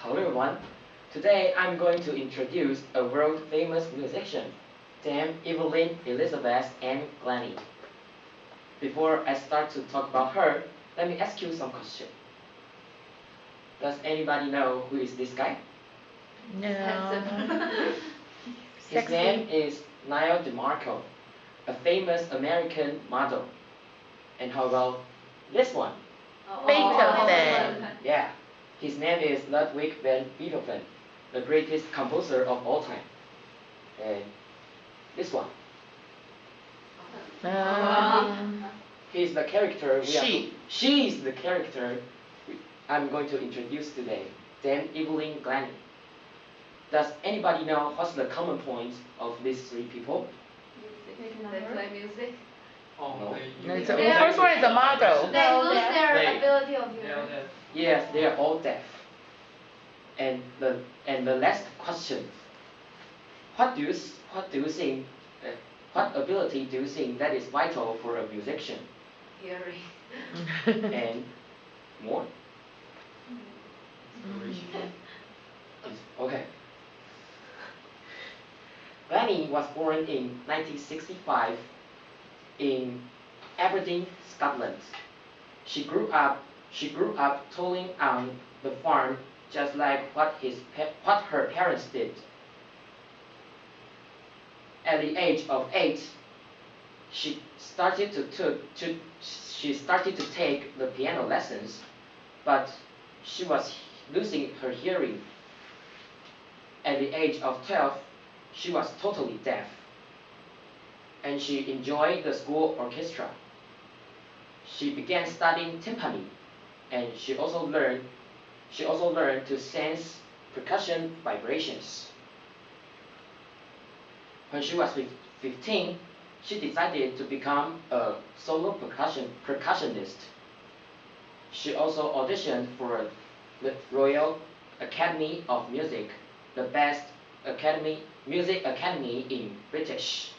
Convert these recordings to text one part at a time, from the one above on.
Hello everyone. Today I'm going to introduce a world-famous musician, Dame Evelyn Elizabeth Ann Glennie. Before I start to talk about her, let me ask you some questions. Does anybody know who is this guy? No. His name is Niall DeMarco, a famous American model. And how about this one? Beethoven. Yeah, his name is Ludwig van Beethoven, the greatest composer of all time. And this one. He's the character she is the character I'm going to introduce today, Dame Evelyn Glennie. Does anybody know what's the common point of these three people? They play music. No. The first one is a model. They lose their ability of hearing. Yes, they are all deaf. And the last question: what ability do you think that is vital for a musician? Hearing. And more? Okay. Glennie was born in 1965 in Aberdeen, Scotland. She grew up toiling on the farm just like what her parents did. At the age of 8, she started to take the piano lessons, but she was losing her hearing. At the age of 12, she was totally deaf, and she enjoyed the school orchestra. She began studying timpani, and she also learned to sense percussion vibrations. When she was 15, she decided to become a solo percussionist. She also auditioned for the Royal Academy of Music, the best music academy in British.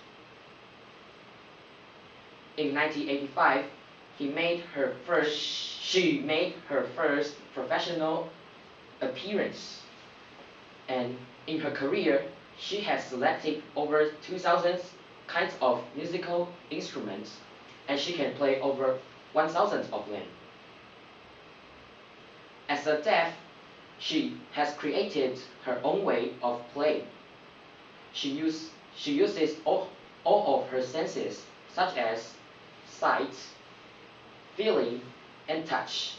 In 1985, she made her first professional appearance, and in her career, she has selected over 2,000 kinds of musical instruments, and she can play over 1,000 of them. As a deaf, she has created her own way of playing. She uses all of her senses, such as sight, feeling, and touch.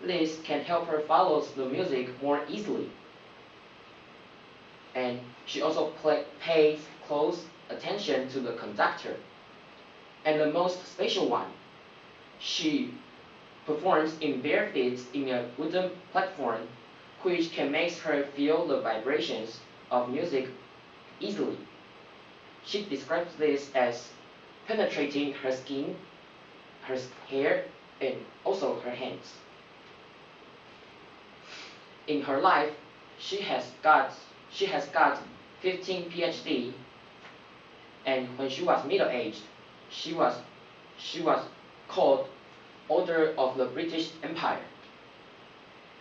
This can help her follow the music more easily. And she also pays close attention to the conductor. And the most special one, she performs in bare feet in a wooden platform, which can make her feel the vibrations of music easily. She describes this as penetrating her skin, her hair, and also her hands. In her life, she has got 15 PhD, and when she was middle-aged, she was called Order of the British Empire.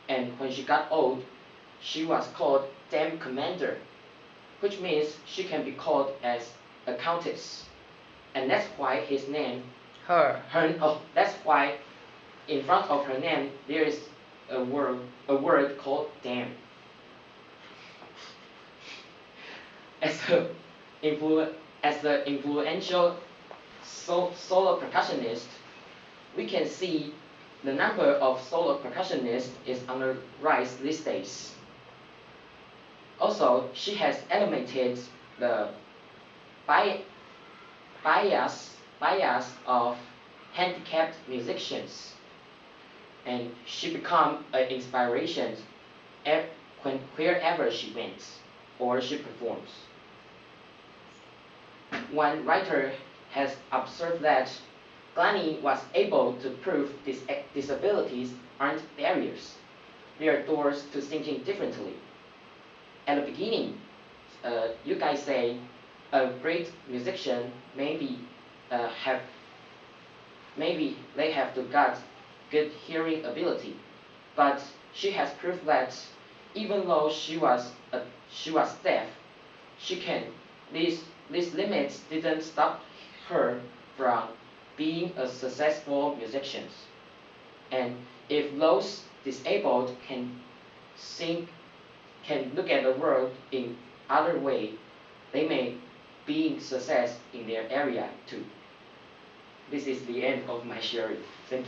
And when she got old, she was called Dame Commander, which means she can be called as a countess. And that's why his name, that's why in front of her name there is a word called Dame. As the influential solo percussionist, we can see the number of solo percussionists is on the rise these days. Also, she has eliminated the bias of handicapped musicians, and she become an inspiration wherever she went or she performs. One writer has observed that Glennie was able to prove disabilities aren't barriers. They are doors to thinking differently. At the beginning, you guys say a great musician maybe they have to got good hearing ability, but she has proved that even though she was deaf, these limits didn't stop her from being a successful musician. And if those disabled can look at the world in other way, they may be success in their area too. This is the end of my sharing. Thank you.